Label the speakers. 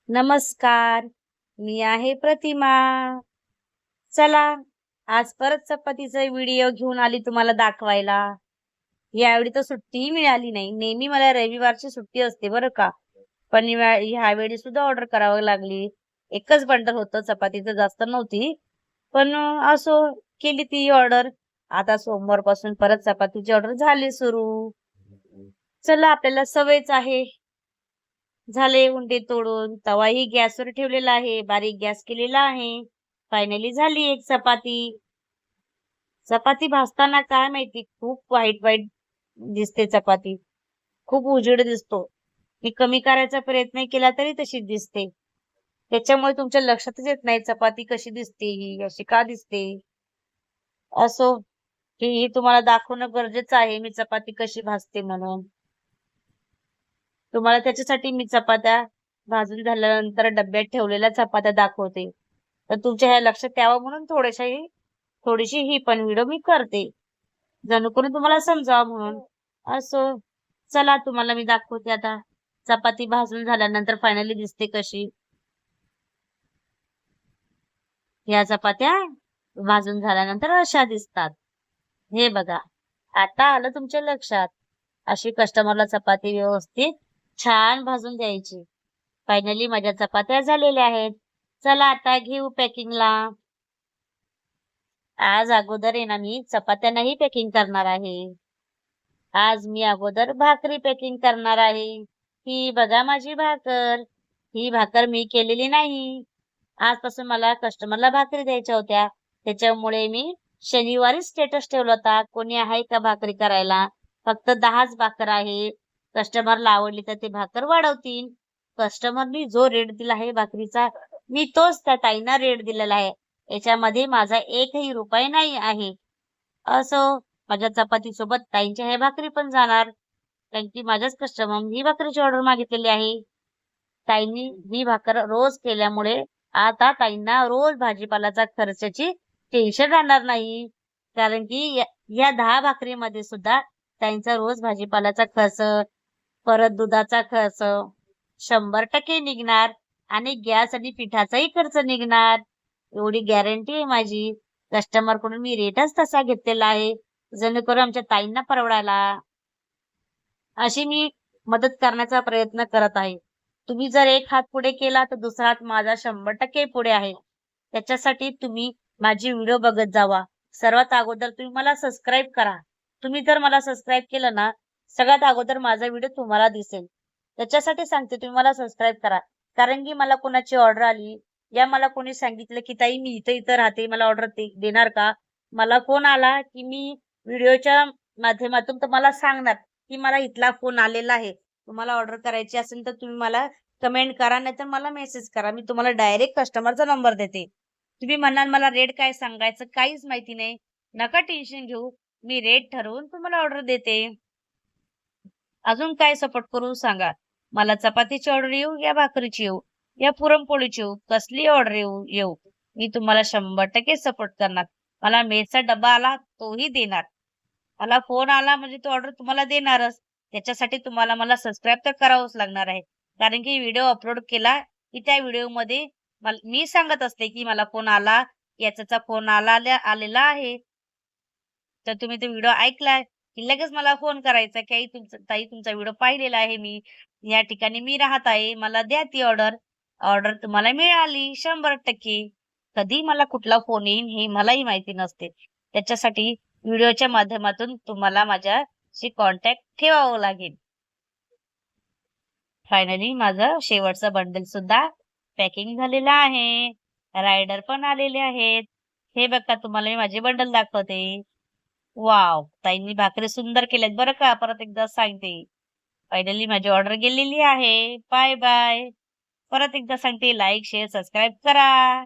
Speaker 1: नमस्कार, मी आहे प्रतिमा. चला, आज परत चपातीचा व्हिडिओ घेऊन आली तुम्हाला दाखवायला. यावेळी तर सुट्टीही मिळाली नाही. नेहमी मला रविवारची सुट्टी असते बरं का. पण ह्यावेळी सुद्धा ऑर्डर करावी लागली. एकच बंडल होतं चपातीचं, जास्त नव्हती. पण असो, केली ती ऑर्डर. आता सोमवारपासून परत चपातीची ऑर्डर झाली सुरू. चला, आपल्याला सवयच आहे. झाले उंडे तोडून, तवाही गॅसवर ठेवलेला आहे, बारीक गॅस केलेला आहे. फायनली झाली एक चपाती. चपाती भाजताना काय माहिती खूप वाईट वाईट दिसते चपाती. खूप उजेड दिसतो. मी कमी करायचा प्रयत्न केला तरी तशीच दिसते. त्याच्यामुळे तुमच्या लक्षातच येत नाही चपाती कशी दिसते, ही अशी का दिसते. असो, हे तुम्हाला दाखवणं गरजेचं आहे मी चपाती कशी भाजते म्हणून. तुम्हाला त्याच्यासाठी मी चपात्या भाजून झाल्यानंतर डब्यात ठेवलेल्या चपात्या दाखवते. तर तुमच्या ह्या लक्षात यावं म्हणून थोडीशी ही पण व्हिडिओ मी करते. जणू करून तुम्हाला समजावं म्हणून. असो, चला तुम्हाला मी दाखवते आता. चपाती भाजून झाल्यानंतर फायनली दिसते कशी. या चपात्या भाजून झाल्यानंतर अशा दिसतात. हे बघा, आता आलं तुमच्या लक्षात. अशी कस्टमरला चपाती व्यवस्थित छान भाजून द्यायची. फायनली माझ्या चपात्या झालेल्या आहेत. चला आता घेऊ पॅकिंगला. आज अगोदर आहे ना मी चपात्या नाही पॅकिंग करणार आहे. आज मी अगोदर भाकरी पॅकिंग करणार आहे. ही बघा माझी भाकर. ही भाकर मी केलेली नाही. आजपासून मला कस्टमरला भाकरी द्यायच्या होत्या. त्याच्यामुळे मी शनिवारी स्टेटस ठेवला होता. कोणी आहे का भाकरी करायला? फक्त 10च भाकर आहे. कस्टमरला आवडली तर ते भाकर वाढवतील. कस्टमरनी जो रेट दिला आहे भाकरीचा, मी तोच त्या ताईंना रेट दिलेला आहे. याच्यामध्ये माझा एकही रुपये नाही आहे. असो, माझ्या चपाती सोबत ताईंच्या हे भाकरी पण जाणार. कारण की माझ्याच कस्टमर ही भाकरीची ऑर्डर मागितलेली आहे. ताईंनी ही भाकर रोज केल्यामुळे आता ताईंना रोज भाजीपालाचा खर्चाची टेन्शन राहणार नाही. कारण की या 10 भाकरीमध्ये सुद्धा ताईंचा रोज भाजीपालाचा खर्च, परत दुधाचा खर्च 100% निघणार आणि गॅस आणि पिठाचाही खर्च निघणार. एवढी गॅरंटी आहे माझी. कस्टमर कडून मी रेटच तसा घेतलेला आहे, जेणेकरून आमच्या ताईंना परवडायला. अशी मी मदत करण्याचा प्रयत्न करत आहे. तुम्ही जर एक हात पुढे केला तर दुसरा हात माझा 100% पुढे आहे. त्याच्यासाठी तुम्ही माझी व्हिडिओ बघत जावा. सर्वात अगोदर तुम्ही मला सबस्क्राईब करा. तुम्ही जर मला सबस्क्राईब केलं ना, सगळ्यात अगोदर माझा व्हिडिओ तुम्हाला दिसेल. त्याच्यासाठी सांगते तुम्ही मला सबस्क्राईब करा. कारण की मला कोणाची ऑर्डर आली, या मला कोणी सांगितलं की ताई मी इथं इथं राहते, मला ऑर्डर देणार का? मला फोन आला की मी व्हिडिओच्या माध्यमातून तुम्हाला सांगणार की मला इथला फोन आलेला आहे. तुम्हाला ऑर्डर करायची असेल तर तुम्ही मला कमेंट करा, नाहीतर मला मेसेज करा. मी तुम्हाला डायरेक्ट कस्टमरचा नंबर देते. तुम्ही म्हणाल मला रेट काय सांगायचं काहीच माहिती नाही. नका टेन्शन घेऊ. मी रेट ठरवून तुम्हाला ऑर्डर देते. अजून काय सपोर्ट करू सांगा. मला चपातीची ऑर्डर येऊ या भाकरीची येऊ या पुरणपोळीची येऊ, कसली ऑर्डर येऊ येऊ मी तुम्हाला 100% सपोर्ट करणार. मला मेसचा डब्बा आला तोही देणार. मला फोन आला म्हणजे तो ऑर्डर तुम्हाला देणारच. त्याच्यासाठी तुम्हाला मला सबस्क्राईब तर करावंच लागणार आहे. कारण की व्हिडिओ अपलोड केला की त्या व्हिडिओमध्ये मी सांगत असते की मला फोन आला, याचा फोन आलेला आहे. तर तुम्ही तो व्हिडिओ ऐकलाय की लगेच मला फोन करायचा की ताई तुमचा व्हिडिओ पाहिलेला आहे मी. या ठिकाणी मी राहत आहे. मला द्या ती ऑर्डर. ऑर्डर तुम्हाला मिळाली 100%. कधी मला कुठला फोन येईन हे मलाही माहिती नसते. त्याच्यासाठी व्हिडिओच्या माध्यमातून तुम्हाला माझ्याशी कॉन्टॅक्ट ठेवावं लागेल. फायनली माझं शेवटचं बंडल सुद्धा पॅकिंग झालेलं आहे. रायडर पण आलेले आहेत. हे बघा तुम्हाला मी माझे बंडल दाखवते. वाव! ताईंनी भाकरी सुंदर केल्यात बरं का. परत एकदा सांगते. फायनली माझी ऑर्डर गेलेली आहे. Bye bye. परत एकदा सांगते लाईक, शेअर, सबस्क्राईब करा.